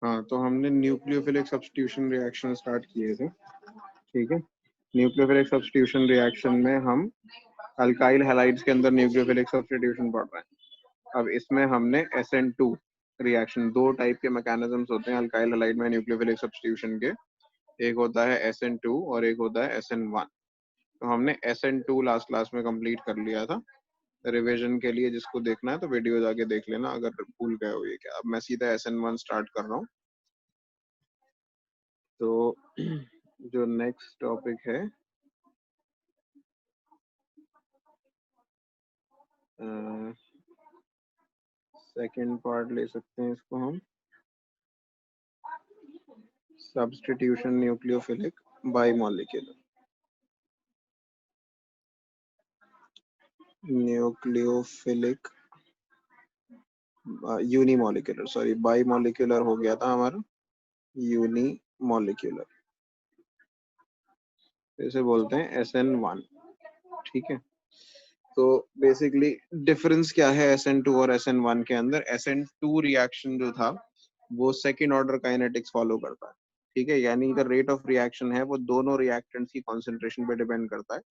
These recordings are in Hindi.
हाँ, तो हमने न्यूक्लियोफिलिक सब्स्टिट्यूशन रिएक्शन स्टार्ट किए थे, ठीक है। न्यूक्लियोफिलिक सब्स्टिट्यूशन रिएक्शन में हम अल्काइल हैलाइड्स के अंदर न्यूक्लियोफिलिक सब्स्टिट्यूशन पढ़ रहे हैं। अब इसमें हमने SN2 रिएक्शन, दो टाइप के मैकेनिज्म्स होते हैं अल्काइल हैलाइड में न्यूक्लियोफिलिक सब्स्टिट्यूशन के। एक होता है SN2 और एक होता है SN1। तो हमने SN2 लास्ट क्लास में कंप्लीट कर लिया था। रिवीजन के लिए जिसको देखना है तो वीडियो जाके देख लेना अगर भूल गए हो ये क्या। अब मैं सीधा SN1 स्टार्ट कर रहा हूँ। तो जो नेक्स्ट टॉपिक है सेकंड पार्ट ले सकते हैं इसको हम, substitution nucleophilic bimolecular. Nucleophilic unimolecular, sorry bimolecular हो गया था हमारा, यूनिमॉलिक्यूलर, इसे बोलते हैं SN1, ठीक है। तो बेसिकली डिफरेंस क्या है SN2 और SN1 के अंदर? SN2 रिएक्शन जो था वो सेकेंड ऑर्डर काइनेटिक्स फॉलो करता है, ठीक है। यानी जो रेट ऑफ रिएक्शन है वो दोनों रिएक्टेंट्स की कॉन्सेंट्रेशन पे डिपेंड करता है।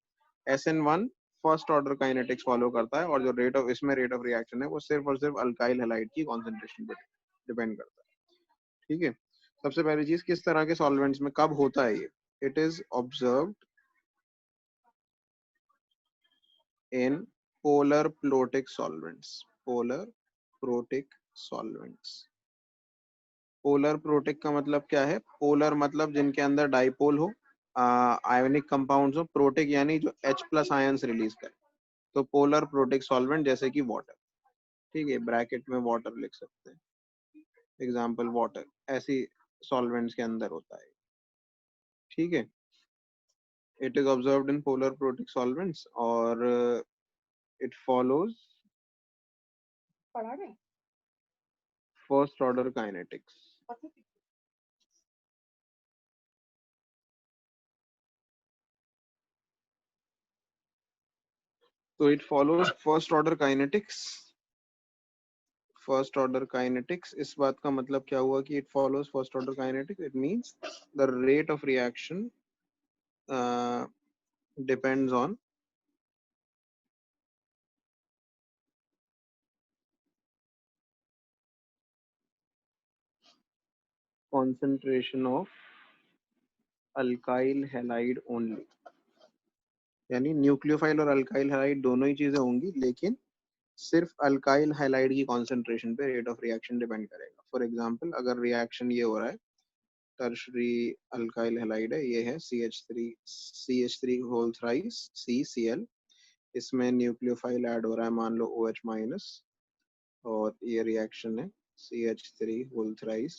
SN1 first order kinetics follow करता है और जो रेट ऑफ रिएक्शन है वो सिर्फ और सिर्फ अल्काइल हैलाइड की कॉन्सेंट्रेशन पे डिपेंड करता है, ठीक है। सबसे पहली चीज, किस तरह के सॉल्वेंट्स में कब होता है ये? It is observed in polar protic solvents. Polar protic solvents. Polar protic का मतलब क्या है? पोलर मतलब जिनके अंदर डाइपोल हो, आयोनिक कंपाउंड्स हो। प्रोटिक यानी जो H+ आयंस रिलीज करे। तो पोलर प्रोटिक सॉल्वेंट जैसे कि वाटर, ठीक है, ब्रैकेट में वाटर लिख सकते हैं, एग्जाम्पल वाटर, ऐसी सॉल्वेंट्स के अंदर होता है, ठीक है। It is observed in polar protic solvents और it follows first order kinetics. तो it follows first order kinetics. First order kinetics, इस बात का मतलब क्या हुआ कि it follows first order kinetics? It means the rate of reaction depends on concentration of alkyl halide only। यानी न्यूक्लियोफाइल और अल्काइल हैलाइड दोनों ही चीजें होंगी, लेकिन सिर्फ अल्काइल हैलाइड की कॉन्सेंट्रेशन पे रेट ऑफ रिएक्शन डिपेंड करेगा। फॉर एग्जांपल, अगर रिएक्शन ये हो रहा है, टर्शरी अल्काइल हैलाइड है, ये है CH3 होल थ्राइस CCl। इसमें न्यूक्लियोफाइल ऐड हो रहा है, मान लो OH माइनस, और ये रिएक्शन है CH3 होल थ्राइस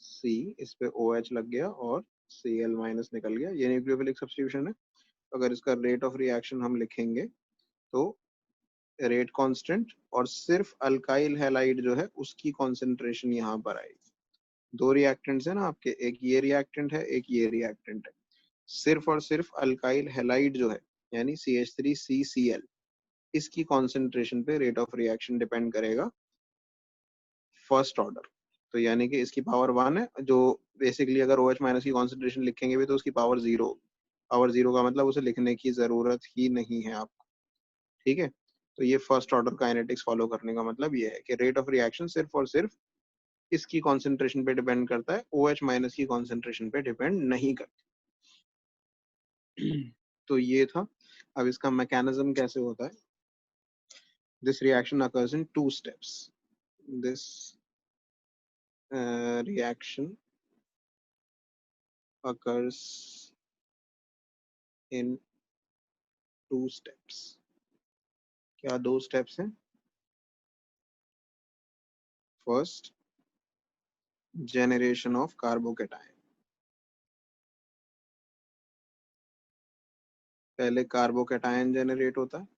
C, इस पे OH लग गया और Cl माइनस निकल गया। ये न्यूक्लियोफिलिक सब्स्टिट्यूशन है। अगर इसका रेट ऑफ रिएक्शन हम लिखेंगे तो रेट कांस्टेंट और सिर्फ अल्काइल हैलाइड जो है उसकी कॉन्सेंट्रेशन यहाँ पर आएगी। दो रिएक्टेंट्स है ना आपके, एक ये रिएक्टेंट है, एक ये रिएक्टेंट है। सिर्फ और सिर्फ अल्काइल हैलाइड जो है यानी CH3CCl, इसकी कॉन्सेंट्रेशन पे रेट ऑफ रिएक्शन डिपेंड करेगा फर्स्ट ऑर्डर। तो यानी कि इसकी पावर 1 है, जो बेसिकली अगर OH माइनस की कॉन्सेंट्रेशन लिखेंगे भी तो उसकी पावर 0। पावर 0 का मतलब उसे लिखने की जरूरत ही नहीं है आपको, ठीक है। तो ये फर्स्ट ऑर्डर काइनेटिक्स फॉलो करने का मतलब ये है कि रेट ऑफ रिएक्शन सिर्फ और सिर्फ इसकी कॉन्सेंट्रेशन पे डिपेंड करता है, OH माइनस की कॉन्सेंट्रेशन पे डिपेंड नहीं करता। तो ये था। अब इसका मैकेनिज्म कैसे होता है? This reaction occurs in 2 steps. This reaction occurs in 2 steps। क्या 2 स्टेप्स हैं? First, generation of carbocation. पहले कार्बोकेटायन जनरेट होता है,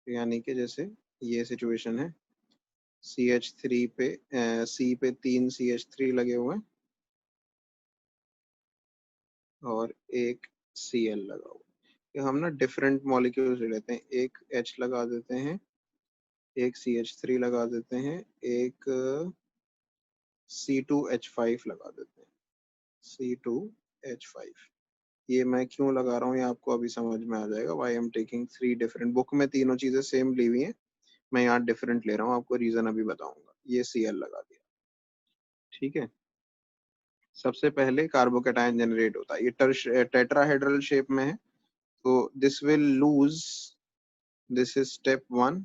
यानी कि जैसे ये सिचुएशन है, CH3 पे C पे 3 CH3 लगे हुए हैं और एक Cl लगा हुआ है। ये हम ना डिफरेंट मॉलिक्यूल्स ले लेते हैं, एक H लगा देते हैं, एक CH3 लगा देते हैं, एक C2H5 लगा देते हैं, C2H5। ये मैं क्यों लगा रहा हूँ ये आपको अभी समझ में आ जाएगा। Why am taking 3 different, book में तीनों चीजें सेम ली हुई हैं, मैं यहाँ डिफरेंट ले रहा हूँ, आपको रीजन अभी बताऊंगा। ये Cl लगा दिया, ठीक है। सबसे पहले कार्बोकेटायन जनरेट होता है, ये टेट्राहेड्रल शेप में है, तो this will lose, this is step 1,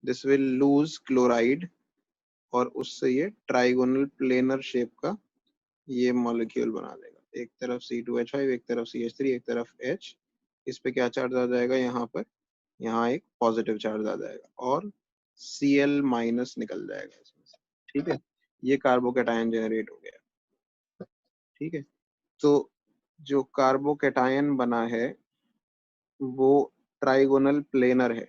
this will lose chloride, और उससे ये ट्राइगोनल प्लेनर शेप का ये मॉलिक्यूल बना देगा। एक तरफ C2H5, एक तरफ CH3, एक तरफ H। इस पे क्या चार्ज आ जाएगा, यहाँ पर, यहाँ एक पॉजिटिव चार्ज आ जाएगा, और Cl माइनस निकल जाएगा इसमें से, ठीक है। ये कार्बोकेटायन जनरेट हो गया, ठीक है। तो जो कार्बोकेटायन बना है वो ट्राइगोनल प्लेनर है,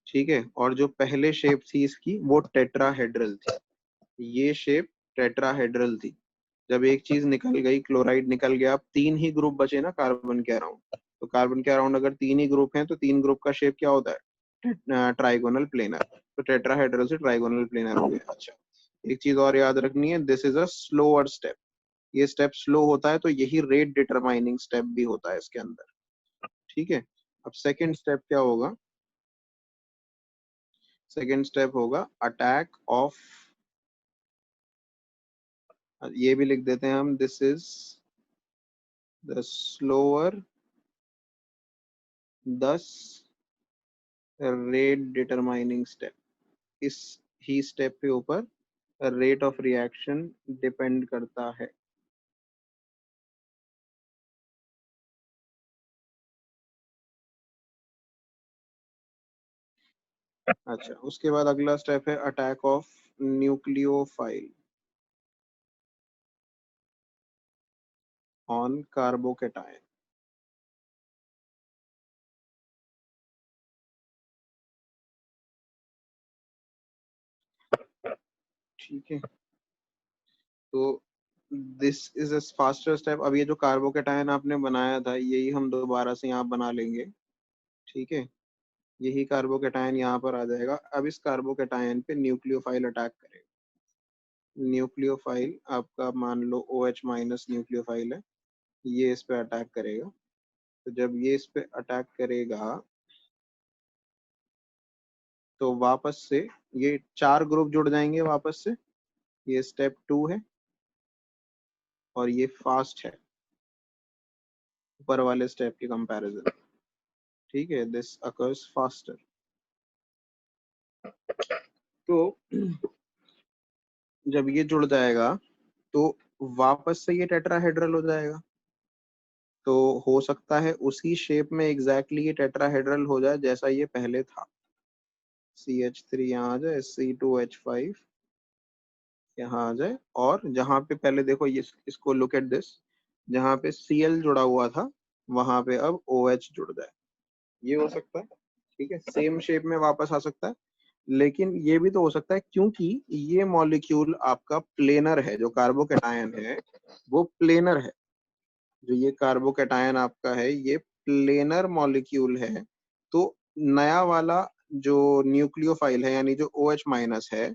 ठीक है। और जो पहले शेप थी इसकी वो टेट्राहेड्रल थी, ये शेप टेट्राहेड्रल थी। जब एक चीज निकल गई, क्लोराइड निकल गया, अब 3 ही ग्रुप बचे ना कार्बन के अराउंड, तो कार्बन के अराउंड अगर 3 ही ग्रुप हैं तो 3 ग्रुप का शेप क्या होता है, ट्राइगोनल प्लेनर। तो टेट्राहेड्रल से ट्राइगोनल प्लेनर हो गया। अच्छा, एक चीज और याद रखनी है, this is a slower step. ये स्टेप स्लो होता है, तो यही रेट डिटरमाइनिंग स्टेप भी होता है इसके अंदर, ठीक है। अब सेकेंड स्टेप क्या होगा, सेकेंड स्टेप होगा अटैक ऑफ, ये भी लिख देते हैं हम, दिस इज द स्लोअर, दस रेट डिटरमाइनिंग स्टेप। इस ही स्टेप के ऊपर रेट ऑफ रिएक्शन डिपेंड करता है। अच्छा, उसके बाद अगला स्टेप है attack of nucleophile on carbocation, ठीक है। तो this is a faster step. अब ये जो कार्बोकेटायन आपने बनाया था यही हम दोबारा से यहाँ बना लेंगे, ठीक है। यही कार्बोकेटायन यहाँ पर आ जाएगा। अब इस कार्बोकेटायन पे न्यूक्लियोफाइल अटैक करेगा। न्यूक्लियोफाइल आपका मान लो OH माइनस न्यूक्लियोफाइल है, ये इस पे अटैक करेगा। तो जब ये इस पे अटैक करेगा तो वापस से ये 4 ग्रुप जुड़ जाएंगे वापस से। ये स्टेप 2 है और ये फास्ट है ऊपर वाले स्टेप के कंपैरिजन, ठीक है। This occurs faster. तो जब ये जुड़ जाएगा तो वापस से ये टेट्राहेड्रल हो जाएगा। तो हो सकता है उसी शेप में एग्जैक्टली ये टेट्राहेड्रल हो जाए जैसा ये पहले था। CH3 यहाँ आ जाए, C2H5 यहाँ आ जाए, और जहाँ पे पहले देखो ये, इसको लुक एट दिस, जहाँ पे Cl जुड़ा हुआ था वहां पे अब OH जुड़ जाए। ये हो सकता है, ठीक है। सेम शेप में वापस आ सकता है, लेकिन ये भी तो हो सकता है क्योंकि ये मॉलिक्यूल आपका प्लेनर है, जो कार्बोकेटायन है वो प्लेनर है। जो ये कार्बोकेटायन आपका है ये प्लेनर मॉलिक्यूल है। तो नया वाला जो न्यूक्लियोफाइल है यानी जो OH माइनस है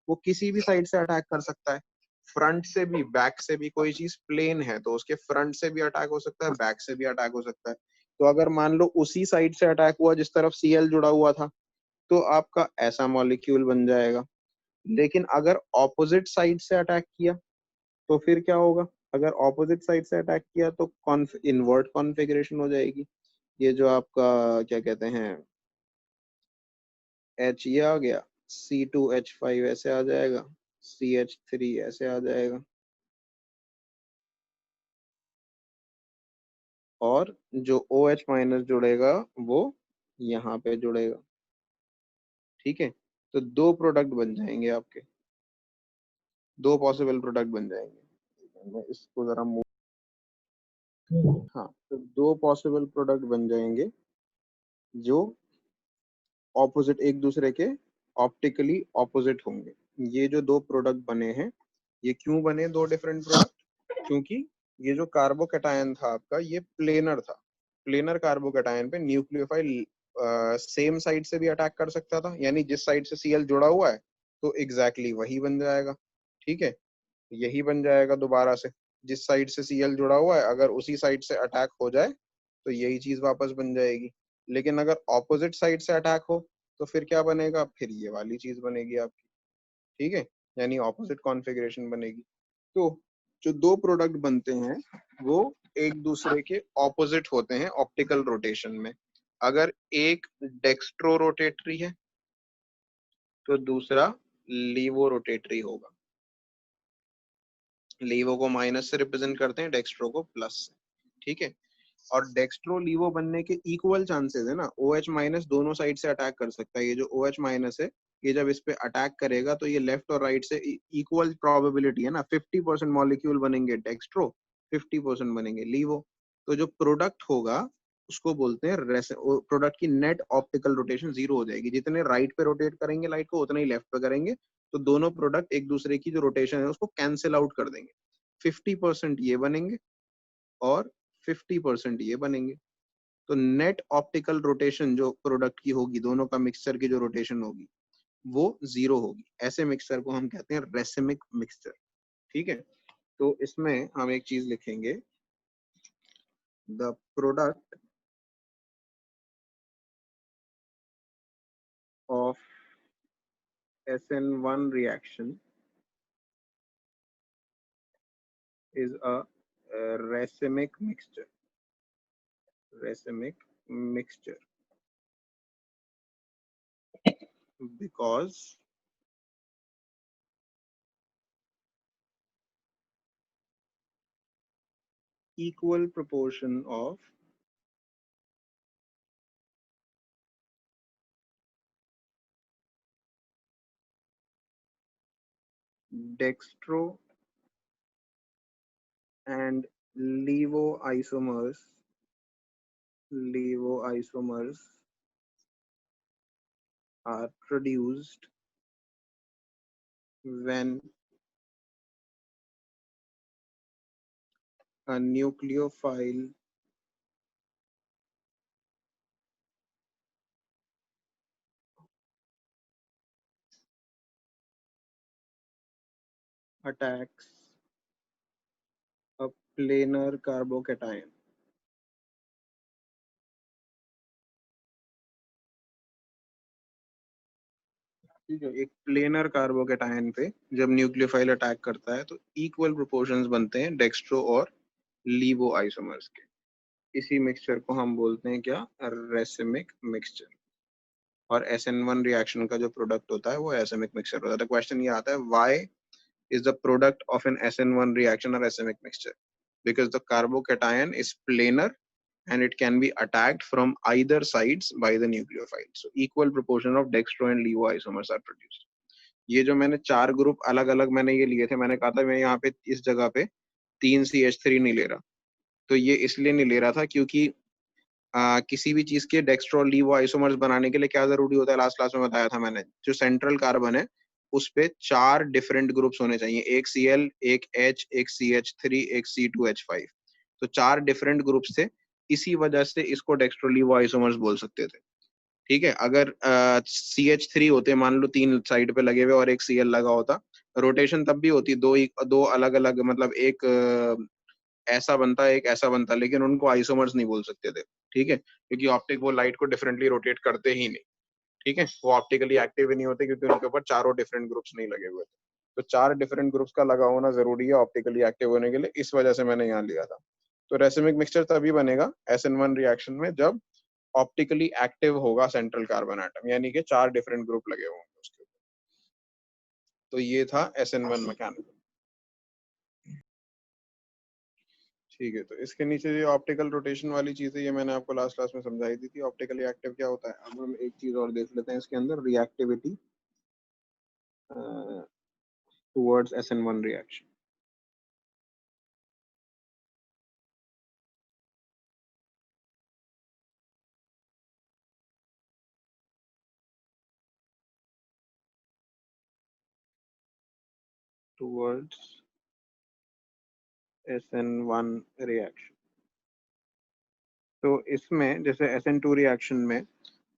वो किसी भी साइड से अटैक कर सकता है, फ्रंट से भी बैक से भी। कोई चीज प्लेन है तो उसके फ्रंट से भी अटैक हो सकता है, बैक से भी अटैक हो सकता है। तो अगर मान लो उसी साइड से अटैक हुआ जिस तरफ Cl जुड़ा हुआ था तो आपका ऐसा मॉलिक्यूल बन जाएगा। लेकिन अगर ऑपोजिट साइड से अटैक किया तो फिर क्या होगा, अगर ऑपोजिट साइड से अटैक किया तो इन्वर्ट कॉन्फ़िगरेशन हो जाएगी। ये जो आपका क्या कहते हैं H ये आ गया, C2H5 ऐसे आ जाएगा, CH3 ऐसे आ जाएगा, और जो OH माइनस जुड़ेगा वो यहाँ पे जुड़ेगा, ठीक है। तो दो प्रोडक्ट बन जाएंगे आपके, दो पॉसिबल प्रोडक्ट बन जाएंगे। मैं इसको जरा हाँ, तो दो पॉसिबल प्रोडक्ट बन जाएंगे जो ऑपोजिट, एक दूसरे के ऑप्टिकली ऑपोजिट होंगे। ये जो दो प्रोडक्ट बने हैं, ये क्यों बने दो डिफरेंट प्रोडक्ट, क्योंकि ये जो कार्बोकेटायन था आपका ये प्लेनर था। प्लेनर कार्बोकेटायन पे न्यूक्लियोफाइल सेम साइड से भी अटैक कर सकता था, यानी जिस साइड से Cl जुड़ा हुआ है तो एग्जैक्टली वही बन जाएगा। ठीक है, यही बन जाएगा दोबारा से। जिस साइड से Cl जुड़ा हुआ है अगर उसी साइड से अटैक हो जाए तो यही चीज वापस बन जाएगी। लेकिन अगर ऑपोजिट साइड से अटैक हो तो फिर क्या बनेगा, फिर ये वाली चीज बनेगी आपकी। ठीक है, यानी ऑपोजिट कॉन्फ़िगरेशन बनेगी। तो जो दो प्रोडक्ट बनते हैं वो एक दूसरे के ऑपोजिट होते हैं ऑप्टिकल रोटेशन में। अगर एक डेक्स्ट्रो रोटेटरी है तो दूसरा लीवो रोटेटरी होगा। लीवो को माइनस से रिप्रेजेंट करते हैं, डेक्स्ट्रो को प्लस से। ठीक है, और डेक्स्ट्रो लीवो बनने के इक्वल चांसेस है ना। OH माइनस दोनों साइड से अटैक कर सकता है। ये जो OH माइनस है ये जब इस पे अटैक करेगा तो ये लेफ्ट और राइट से इक्वल प्रोबेबिलिटी है ना। 50% मॉलिक्यूल बनेंगे डेक्स्ट्रो, 50% बनेंगे लीवो। तो जो प्रोडक्ट होगा उसको बोलते हैं प्रोडक्ट की नेट ऑप्टिकल रोटेशन जीरो हो जाएगी। जितने राइट पे रोटेट करेंगे लाइट को उतना ही लेफ्ट पे करेंगे, तो दोनों प्रोडक्ट एक दूसरे की जो रोटेशन है उसको कैंसिल आउट कर देंगे। 50% ये बनेंगे और 50% ये बनेंगे। तो नेट ऑप्टिकल रोटेशन जो प्रोडक्ट की होगी, दोनों का मिक्सचर की जो रोटेशन होगी वो जीरो होगी। ऐसे मिक्सचर को हम कहते हैं रेसिमिक मिक्सचर। ठीक है, तो इसमें हम एक चीज लिखेंगे, the product of SN1 reaction is a racemic mixture. Racemic mixture because equal proportion of dextro and levoisomers are produced when a nucleophile attacks a planar carbocation. ठीक है, एक प्लेनर कार्बोकेटायन पे जब न्यूक्लियोफाइल अटैक करता है तो इक्वल प्रोपोर्शंस बनते हैं डेक्स्ट्रो और लीवो आइसोमर्स के। इसी मिक्सचर को हम बोलते हैं क्या, रेसिमिक मिक्सचर। और SN1 रिएक्शन का जो प्रोडक्ट होता है वो रेसिमिक मिक्सचर होता है। तो क्वेश्चन ये आता है, why is the product of an SN1 reaction a racemic mixture? Because the carbocation is planar and it can be attacked from either sides by the nucleophile. So equal proportion of dextro and levo isomers are produced. ये जो मैंने चार ग्रुप अलग अलग मैंने ये लिए थे, मैंने कहा था मैं यहाँ पे इस जगह पे 3CH3 नहीं ले रहा। तो ये इसलिए नहीं ले रहा था क्योंकि किसी भी चीज के डेक्स्ट्रो लीवो आइसोमर्स बनाने के लिए क्या जरूरी होता है, लास्ट क्लास में बताया था मैंने। जो सेंट्रल कार्बन है उस पे चार डिफरेंट ग्रुप्स होने चाहिए, एक Cl, एक H, एक CH3, एक C2H5। तो चार डिफरेंट ग्रुप्स थे, इसी वजह से इसको डेक्स्ट्रो लीवो आइसोमर्स बोल सकते थे। ठीक है, अगर CH3 होते, मान लो तीन साइड पे लगे हुए और एक Cl लगा होता, रोटेशन तब भी होती, दो अलग अलग, मतलब एक ऐसा बनता है एक ऐसा बनता, लेकिन उनको आइसोमर्स नहीं बोल सकते थे। ठीक है, क्योंकि ऑप्टिक वो लाइट को डिफरेंटली रोटेट करते ही नहीं। ठीक है, वो ऑप्टिकली एक्टिव ही नहीं होते क्योंकि उनके ऊपर चारों डिफरेंट ग्रुप्स नहीं लगे हुए थे। तो चार डिफरेंट ग्रुप्स का लगा होना जरूरी है ऑप्टिकली एक्टिव होने के लिए, इस वजह से मैंने यहाँ लिया था। तो रेसिमिक मिक्सचर तभी बनेगा SN1 रिएक्शन में जब ऑप्टिकली एक्टिव होगा सेंट्रल कार्बन एटम, यानी कि चार डिफरेंट ग्रुप लगे होंगे उसके ऊपर। तो ये था SN1 मैकेनिज्म। ठीक है, तो इसके नीचे ये ऑप्टिकल रोटेशन वाली चीज है, ये मैंने आपको लास्ट क्लास में समझाई दी थी। ऑप्टिकली एक्टिव क्या होता है, अब हम एक चीज और देख लेते हैं इसके अंदर, reactivity towards SN1 reaction. Towards SN1 reaction. तो इसमें जैसे SN2 रिएक्शन में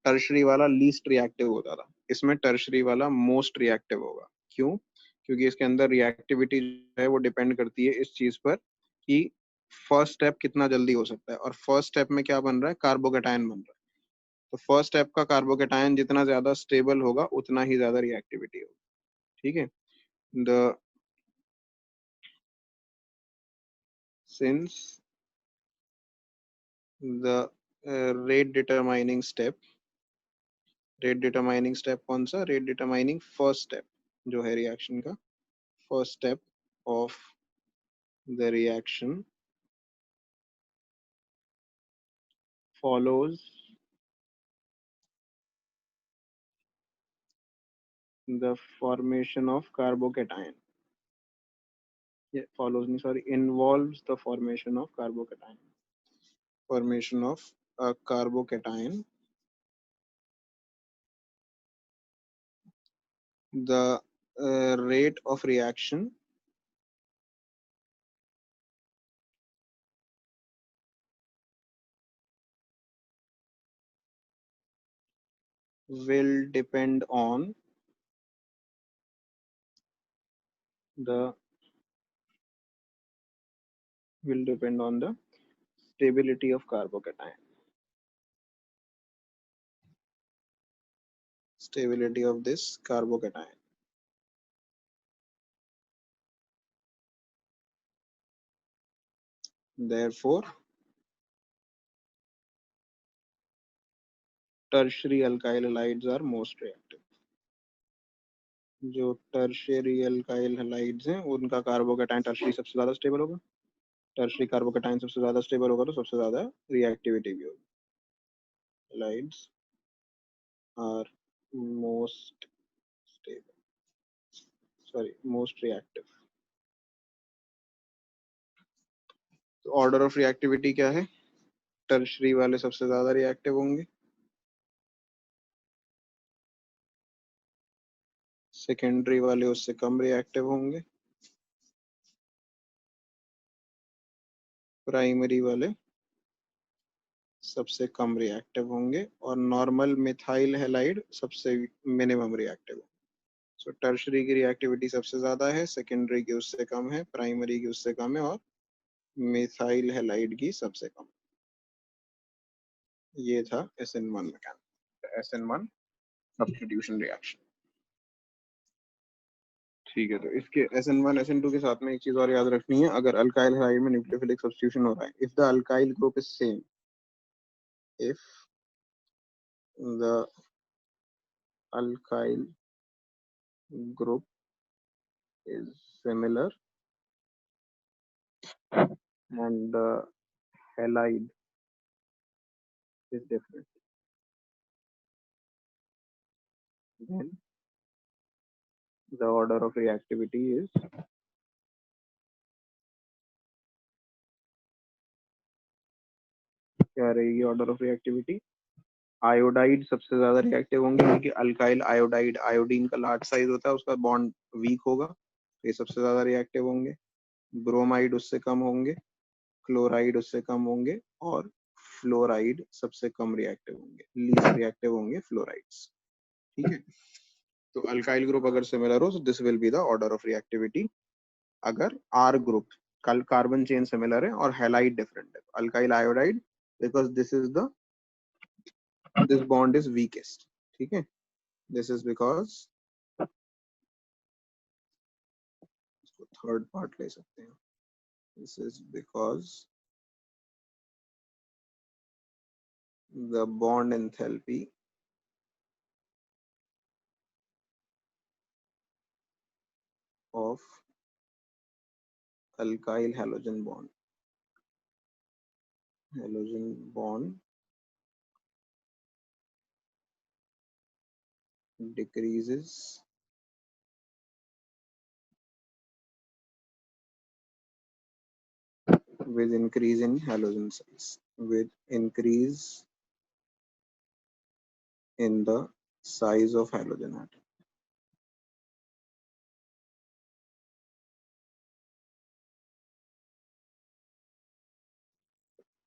टर्शरी वाला लीस्ट रिएक्टिव होता था, इसमें टर्शरी वाला मोस्ट रिएक्टिव होगा। क्यों? क्योंकि इसके अंदर रिएक्टिविटी है वो डिपेंड करती है इस चीज पर कि फर्स्ट स्टेप कितना जल्दी हो सकता है, और फर्स्ट स्टेप में क्या बन रहा है, कार्बोकेटायन बन रहा है। तो फर्स्ट स्टेप का कार्बोकेटायन जितना ज्यादा स्टेबल होगा उतना ही ज्यादा रिएक्टिविटी होगी। ठीक है। The sins the rate determining step कौन सा, रेट डिटरमाइनिंग फर्स्ट स्टेप जो है रिएक्शन का, first step of the reaction follows the formation of carbocation. Yeah, follows me, sorry, involves the formation of carbocation. Formation of a carbocation. The rate of reaction will depend on the stability of carbocation. Stability of this carbocation. Therefore, tertiary alkyl halides are most reactive. जो टर्शियरी अल्काइल हैलाइड्स हैं उनका कार्बोकेटाइन टर्शियरी सबसे ज्यादा स्टेबल होगा, टर्शियरी कार्बोकेटाइन सबसे ज्यादा स्टेबल होगा तो सबसे ज्यादा रिएक्टिविटी भी होगी। Halides are most stable, sorry most reactive. तो ऑर्डर ऑफ रिएक्टिविटी क्या है, टर्शियरी वाले सबसे ज्यादा रिएक्टिव होंगे, सेकेंडरी वाले उससे कम रिएक्टिव होंगे, प्राइमरी वाले सबसे कम रिएक्टिव होंगे, और नॉर्मल मिथाइल हैलाइड सबसे मिनिमम रिएक्टिव होंगे। सो टर्शरी की रिएक्टिविटी सबसे ज्यादा है, सेकेंडरी की उससे कम है, प्राइमरी की उससे कम है, और मिथाइल हैलाइड की सबसे कम। ये था SN1 mechanism, SN1 substitution reaction. ठीक है, तो इसके SN1 SN2 के साथ में एक चीज और याद रखनी है, अगर अल्काइल हैलाइड में न्यूक्लियोफिलिक सब्स्टिट्यूशन हो रहा है, if the alkyl group is same, if the alkyl group is similar and the halide is different, then the order of reactivity is क्या रहेगी, ऑर्डर ऑफ रिएक्टिविटी, आयोडाइड सबसे ज्यादा रिएक्टिव होंगे क्योंकि अल्काइल आयोडाइड आयोडीन का लार्ज साइज होता है, उसका बॉन्ड वीक होगा, ये सबसे ज्यादा रिएक्टिव होंगे। ब्रोमाइड उससे कम होंगे, क्लोराइड उससे कम होंगे, और फ्लोराइड सबसे कम रिएक्टिव होंगे, लीस्ट रिएक्टिव होंगे फ्लोराइड्स। ठीक है, तो अल्काइल ग्रुप अगर सिमिलर हो तो this will be the order of reactivity. अगर आर ग्रुप कल कार्बन चेन सिमिलर है और हैलाइड डिफरेंट है, alkyl iodide because this bond is weakest. ठीक है, this is because, third part ले सकते हैं, this is because the bond enthalpy of alkyl halogen bond decreases with increase in halogen size, with increase in the size of halogen atom।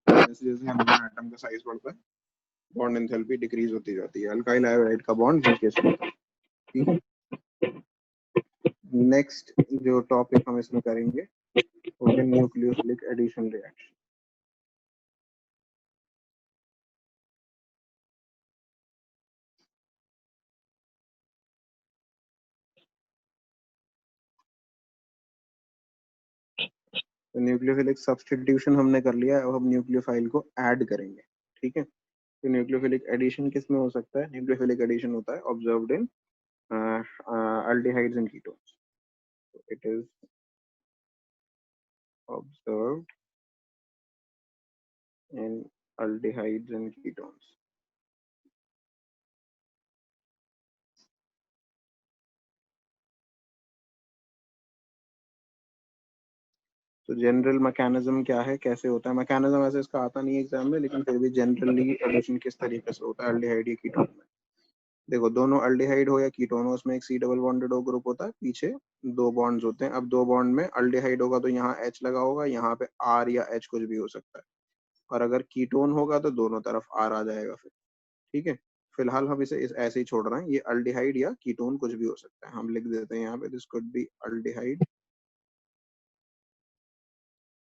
जैसे जैसे halogen atom का साइज बढ़ता है बॉन्ड एंथैल्पी डिक्रीज होती जाती है, अल्काइल आयोडाइड का बॉन्ड वीकेस्ट होता है। ठीक है, नेक्स्ट जो टॉपिक हम इसमें करेंगे वो है न्यूक्लियोफिलिक एडिशन रिएक्शन। तो न्यूक्लियोफिलिक सब्स्टिट्यूशन हमने कर लिया, अब हम न्यूक्लियोफाइल को ऐड करेंगे। ठीक है, तो न्यूक्लियोफिलिक एडिशन किस में हो सकता है? न्यूक्लियोफिलिक एडिशन होता है observed in aldehydes and ketones. So it is observed in aldehydes and ketones. तो जनरल मैकेनिज्म क्या है, कैसे होता है? मैकेनिज्म ऐसे इसका आता नहीं है एग्जाम में, लेकिन फिर भी जनरली एडिशन किस तरीके से होता है अल्डिहाइड या कीटोन में। देखो, दोनों अल्डिहाइड हो या कीटोन हो, उसमें एक C double bonded O group होता है, पीछे दो बॉन्ड्स होते हैं। अब दो बॉन्ड में अल्डिहाइड होगा तो यहाँ H लगा होगा, यहाँ पे R या H कुछ भी हो सकता है, और अगर कीटोन होगा तो दोनों तरफ R आ जाएगा फिर। ठीक है, फिलहाल हम इसे ऐसे ही छोड़ रहे हैं, ये अल्डिहाइड या कीटोन कुछ भी हो सकता है। हम लिख देते हैं यहाँ पे दिस कुड बी अल्डिहाइड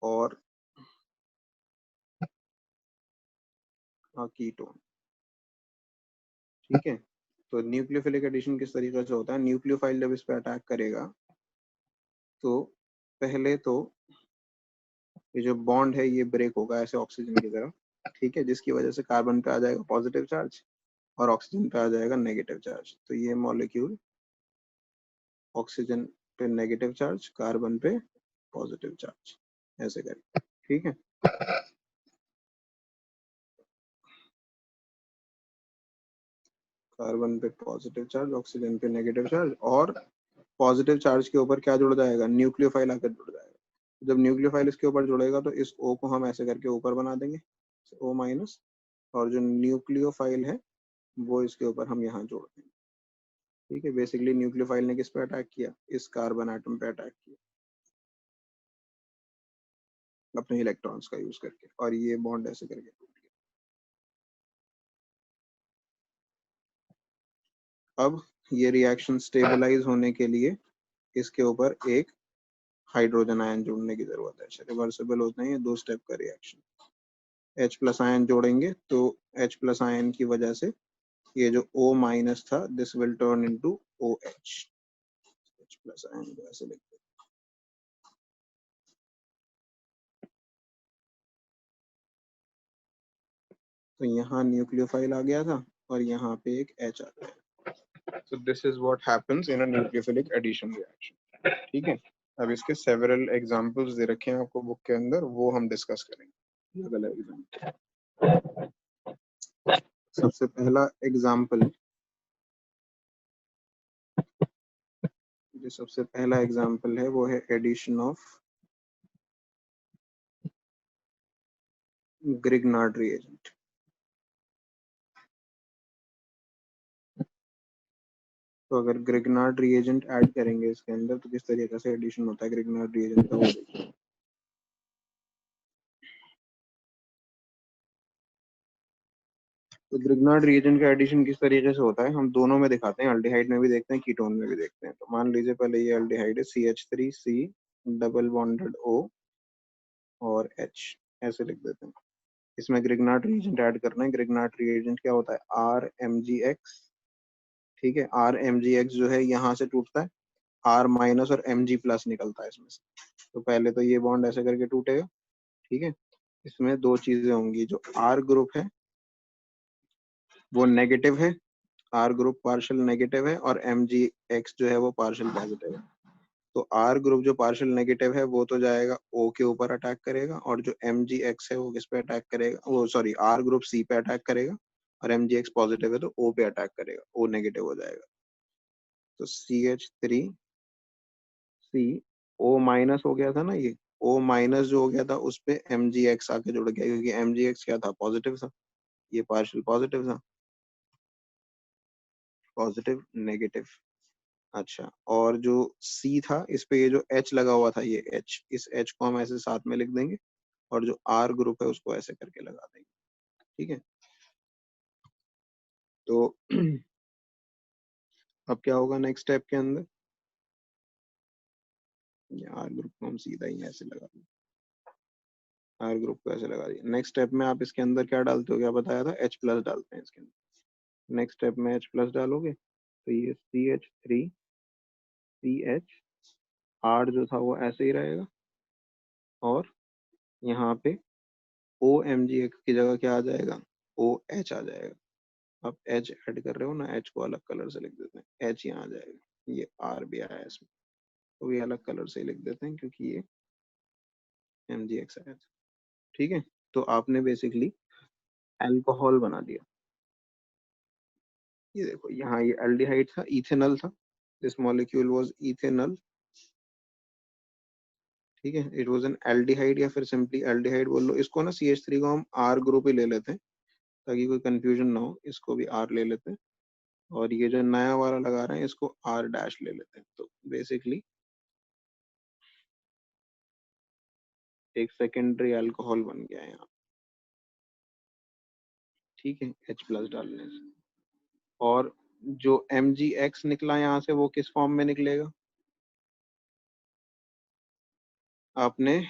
और कीटोन। ठीक है, तो न्यूक्लियोफिलिक एडिशन किस तरीके से होता है? न्यूक्लियोफाइल जब इस पे अटैक करेगा तो पहले तो ये जो बॉन्ड है ये ब्रेक होगा ऐसे ऑक्सीजन की तरफ। ठीक है, जिसकी वजह से कार्बन पे आ जाएगा पॉजिटिव चार्ज और ऑक्सीजन पे आ जाएगा नेगेटिव चार्ज। तो ये मॉलिक्यूल ऑक्सीजन पे नेगेटिव चार्ज, कार्बन पे पॉजिटिव चार्ज, ऐसे करें। ठीक है, कार्बन पे पॉजिटिव चार्ज, ऑक्सीजन पे नेगेटिव चार्ज, और पॉजिटिव चार्ज के ऊपर क्या जुड़ जाएगा? न्यूक्लियोफाइल आकर जुड़ जाएगा। जब न्यूक्लियोफाइल इसके ऊपर जुड़ेगा तो इस O को हम ऐसे करके ऊपर बना देंगे, O माइनस, और जो न्यूक्लियोफाइल है वो इसके ऊपर हम यहाँ जोड़ देंगे। ठीक है, बेसिकली न्यूक्लियोफाइल ने किस पे अटैक किया? इस कार्बन एटम पे अटैक किया अपने इलेक्ट्रॉन्स का यूज करके, और ये बॉन्ड ऐसे करके टूट गया। अब ये रिएक्शन स्टेबलाइज होने के लिए इसके ऊपर एक हाइड्रोजन आयन जोड़ने की जरूरत है। रिवर्सिबल होते हैं ये, दो स्टेप का रिएक्शन। H प्लस आयन जोड़ेंगे तो H प्लस आयन की वजह से ये जो O माइनस था this will turn into OH। H plus ion को ऐसे लिखते हैं। तो यहाँ न्यूक्लियोफाइल आ गया था और यहाँ पे एक H आ गया। So this is what happens in a nucleophilic addition reaction. ठीक है, अब इसके सेवरल एग्जांपल्स दे रखे हैं आपको बुक के अंदर, वो हम डिस्कस करेंगे अलग अलग एग्जांपल। सबसे पहला एग्जांपल, जो सबसे पहला एग्जांपल है वो है एडिशन ऑफ ग्रिग्नार्ड रिएजेंट। तो अगर ग्रिग्नार्ड रिएजेंट ऐड करेंगे इसके अंदर तो किस तरीके से एडिशन होता है ग्रिग्नार्ड रिएजेंट का, वो देखिए। तो ग्रिग्नार्ड रिएजेंट का एडिशन किस तरीके से होता है हम दोनों में दिखाते हैं, अल्डिहाइड में भी देखते हैं, कीटोन में भी देखते हैं। तो मान लीजिए पहले ये अल्डिहाइड है, CH3C डबल बॉन्डेड O और H, ऐसे लिख देते हैं। इसमें ग्रिग्नार्ड रिएजेंट ऐड करना है। ग्रिग्नार्ड रिएजेंट क्या होता है? RMgX। ठीक है, RMgX जो है यहाँ से टूटता है, R माइनस और Mg प्लस निकलता है इसमें से। तो पहले तो ये बॉन्ड ऐसे करके टूटेगा। ठीक है, इसमें दो चीजें होंगी, जो R ग्रुप है वो नेगेटिव है, R ग्रुप पार्शियल नेगेटिव है, और MgX जो है वो पार्शियल पॉजिटिव है। तो R ग्रुप जो पार्शियल नेगेटिव है वो तो जाएगा O के ऊपर अटैक करेगा, और जो MgX है वो किस पे अटैक करेगा? वो सॉरी, R ग्रुप C पे अटैक करेगा, और MgX पॉजिटिव है तो O पे अटैक करेगा, O नेगेटिव हो जाएगा। तो CH3C O माइनस हो गया था ना, ये O माइनस जो हो गया था उस पे MgX आके जुड़ गया, क्योंकि MgX क्या था? पॉजिटिव था, ये पार्शियल पॉजिटिव था, पॉजिटिव नेगेटिव। अच्छा, और जो C था इस पे ये जो H लगा हुआ था, ये H, इस H को हम ऐसे साथ में लिख देंगे, और जो R ग्रुप है उसको ऐसे करके लगा देंगे। ठीक है, तो अब क्या होगा नेक्स्ट स्टेप के अंदर, आर ग्रुप को हम सीधा ही ऐसे लगा दें, आर ग्रुप को ऐसे लगा दिया। नेक्स्ट स्टेप में आप इसके अंदर क्या डालते हो, क्या बताया था, H प्लस डालते हैं इसके अंदर। नेक्स्ट स्टेप में H प्लस डालोगे तो ये CH3CH, R जो था वो ऐसे ही रहेगा, और यहाँ पे OMgx की जगह क्या आ जाएगा, OH आ जाएगा। आप H ऐड कर रहे हो ना, H को अलग कलर से लिख देते हैं, H यहाँ आ जाएगा, ये R भी आया है इसमें, तो ये अलग कलर से लिख देते हैं क्योंकि ये MgX आया था। ठीक है, तो आपने बेसिकली अल्कोहल बना दिया। ये देखो यहाँ ये एल्डिहाइड था, इथेनॉल था, दिस मॉलिक्यूल वाज इथेनॉल। ठीक है, इट वाज एन एल्डिहाइड, या फिर सिंपली एल्डिहाइड बोल लो इसको ना। CH3 को हम R ग्रुप ही ले लेते हैं ताकि कोई कंफ्यूजन ना हो, इसको भी R ले लेते हैं, और ये जो नया वाला लगा रहे हैं इसको R डैश ले लेते हैं। तो बेसिकली एक सेकेंडरी अल्कोहल बन गया है यहाँ। ठीक है, H प्लस डालने से, और जो MgX निकला यहाँ से वो किस फॉर्म में निकलेगा, आपने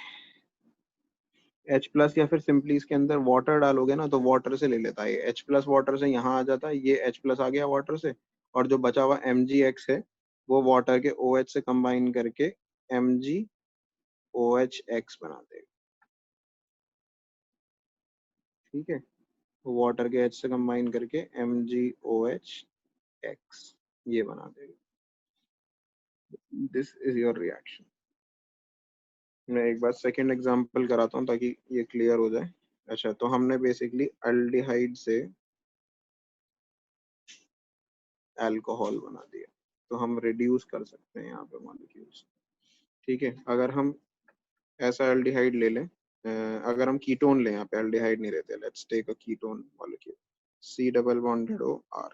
H प्लस या फिर सिंपली इसके अंदर वाटर डालोगे ना तो वाटर से ले लेता है, H प्लस वाटर से यहाँ आ जाता है, ये H प्लस आ गया वाटर से, और जो बचा हुआ MgX है वो वाटर के OH से कंबाइन करके MgOHX बना देगा। ठीक है, वाटर के H से कंबाइन करके MgOHX ये बना देगा। This is your reaction. मैं एक बार सेकेंड एग्जांपल कराता हूँ ताकि ये क्लियर हो जाए। अच्छा, तो हमने बेसिकली अल्डिहाइड से अल्कोहल बना दिया, तो हम रिड्यूस कर सकते हैं यहाँ पे मॉलिक्यूल्स। ठीक है, अगर हम ऐसा एल्डिहाइड ले लें, अगर हम कीटोन लें, यहाँ पे एल्डिहाइड नहीं रहते, let's take a ketone molecule, C double bonded O R।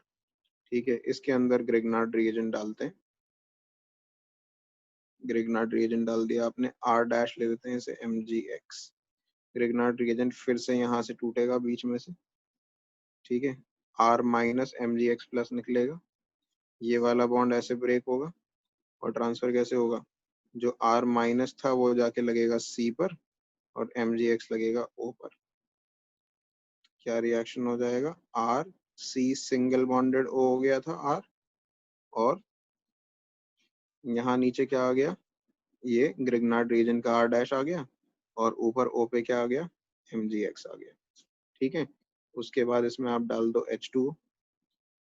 ठीक है, इसके अंदर ग्रिग्नार्ड रिएजेंट डालते हैं, ग्रिग्नार्ड रिएजेंट डाल दिया आपने, R डैश ले लेते हैं इसे MgX। ग्रिग्नार्ड रिएजेंट फिर से यहाँ से टूटेगा बीच में से। ठीक है, R माइनस MgX प्लस निकलेगा, ये वाला बॉन्ड ऐसे ब्रेक होगा, और ट्रांसफर कैसे होगा, जो R माइनस था वो जाके लगेगा C पर, और MgX लगेगा O पर। क्या रिएक्शन हो जाएगा, R C single bonded O हो गया था R, और यहाँ नीचे क्या आ गया, ये ग्रिग्नार्ड रीजन का R डैश आ गया, और ऊपर O पे क्या आ गया, MgX आ गया। ठीक है, उसके बाद इसमें आप डाल दो H2O।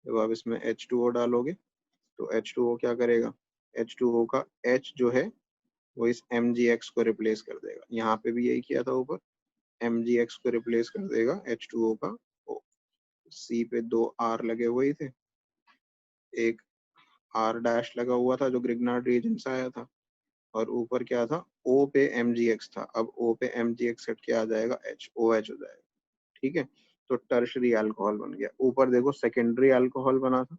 जब आप इसमें H2O डालोगे तो H2O क्या करेगा, H2O का H जो है वो इस MgX को रिप्लेस कर देगा, यहाँ पे भी यही किया था ऊपर, MgX को रिप्लेस कर देगा H2O का O। C पे दो R लगे हुए ही थे, एक R डैश लगा हुआ था जो ग्रिग्नार्ड रीजन से आया था, और ऊपर क्या था, O पे MgX था। अब O पे MgX हट के आ जाएगा H, OH हो जाएगा। ठीक है, तो टर्शरी अल्कोहल बन गया। ऊपर देखो सेकेंडरी अल्कोहल बना था,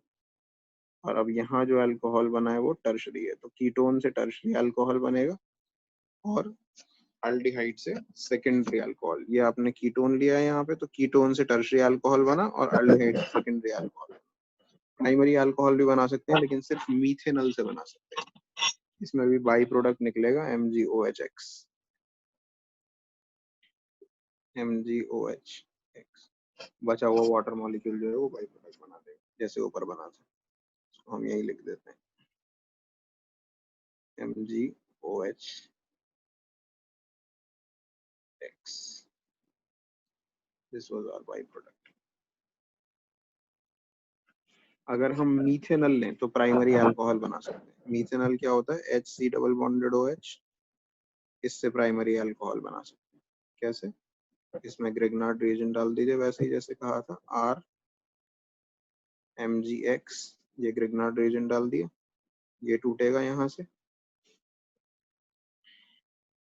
और अब यहाँ जो अल्कोहल बना है वो टर्शरी है, तो कीटोन से टर्शरी अल्कोहल बनेगा, और अल्डिहाइड से सेकेंडरी अल्कोहल। ये आपने कीटोन लिया है यहाँ पे, तो कीटोन से टर्शरी अल्कोहल बना, और अल्डिहाइड से सेकेंडरी अल्कोहल। प्राइमरी अल्कोहल भी बना सकते हैं लेकिन सिर्फ मीथेनॉल से बना सकते हैं, इसमें भी बाई प्रोडक्ट निकलेगा MgOHX। MgOHX बचा हुआ वाटर मॉलिक्यूल जो है वो बाई प्रोडक्ट बना देगा, जैसे ऊपर बना था। तो हम यही लिख देते हैं MgOHX। This was our by product. अगर हम मीथेनॉल लें तो प्राइमरी अल्कोहल बना सकते हैं। मीथेनॉल क्या होता है, HC डबल बॉन्डेड OH, इससे प्राइमरी अल्कोहल बना सकते हैं। कैसे, इसमें ग्रिग्नार्ड रिएजेंट डाल दीजिए वैसे ही जैसे कहा था, R MgX, ये ग्रिग्नार्ड रिएजेंट डाल दिया, ये टूटेगा यहाँ से,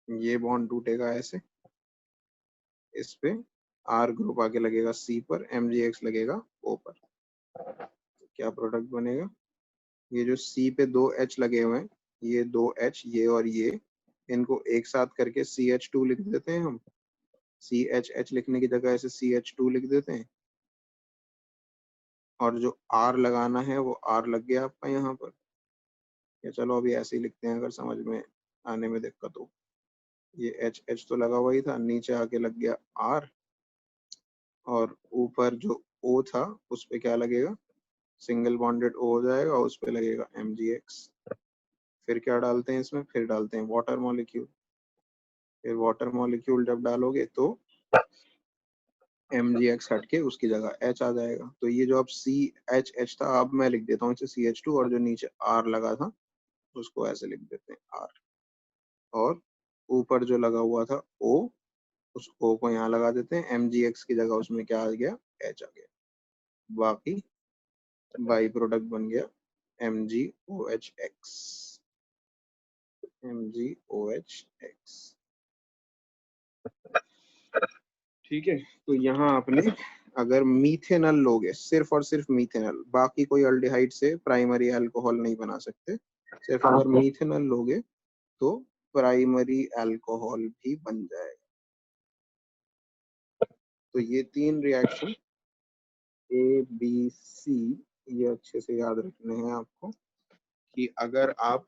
ये बॉन्ड टूटेगा ऐसे, इस पे R ग्रुप आके लगेगा C पर, MgX लगेगा O पर। तो क्या प्रोडक्ट बनेगा, ये जो C पे दो H लगे हुए हैं, ये दो H, ये और ये, इनको एक साथ करके CH2 लिख देते हैं हम। CHH लिखने की जगह ऐसे CH2 लिख देते हैं, और जो R लगाना है वो R लग गया आपका यहाँ पर, या चलो अभी ऐसे ही लिखते हैं अगर समझ में आने में दिक्कत हो। ये H तो लगा हुआ ही था, नीचे आके लग गया R, और ऊपर जो O था उस पे क्या लगेगा, सिंगल बॉन्डेड O हो जाएगा, उस पे लगेगा MgX। फिर क्या डालते हैं इसमें, फिर डालते हैं वाटर मॉलिक्यूल। फिर वाटर मॉलिक्यूल जब डालोगे तो MgX हट के उसकी जगह H आ जाएगा। तो ये जो अब CHH था, अब मैं लिख देता हूँ इसे CH2, और जो नीचे R लगा था उसको ऐसे लिख देते हैं R। और ऊपर जो लगा हुआ था O, उस O को यहाँ लगा देते हैं, MgX की जगह उसमें क्या आ गया, H आ गया। बाकी बाई प्रोडक्ट बन गया MgOHX। MgOHX। ठीक है, तो यहाँ आपने अगर मीथेनल लोगे, सिर्फ और सिर्फ मीथेनल, बाकी कोई अल्डिहाइड से प्राइमरी अल्कोहल नहीं बना सकते, सिर्फ अगर मीथेनल लोगे तो प्राइमरी अल्कोहल भी बन जाएगा। तो ये 3 रिएक्शन ABC, ये अच्छे से याद रखने हैं आपको कि अगर आप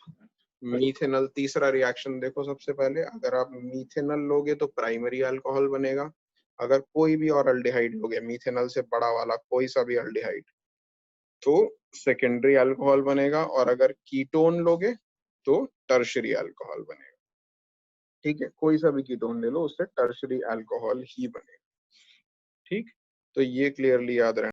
मीथेनल, तीसरा रिएक्शन देखो सबसे पहले, अगर आप मीथेनल लोगे तो प्राइमरी अल्कोहल बनेगा। अगर कोई भी और अल्डिहाइड लोगे, मीथेनल से बड़ा वाला कोई सा भी अल्डिहाइड, तो सेकेंडरी अल्कोहल बनेगा। और अगर कीटोन लोगे तो टर्शरी अल्कोहल बनेगा। ठीक है, कोई सा भी कीटोन ले लो, उससे टर्शरी अल्कोहल ही बनेगा। ठीक, तो ये क्लियरली याद रखना।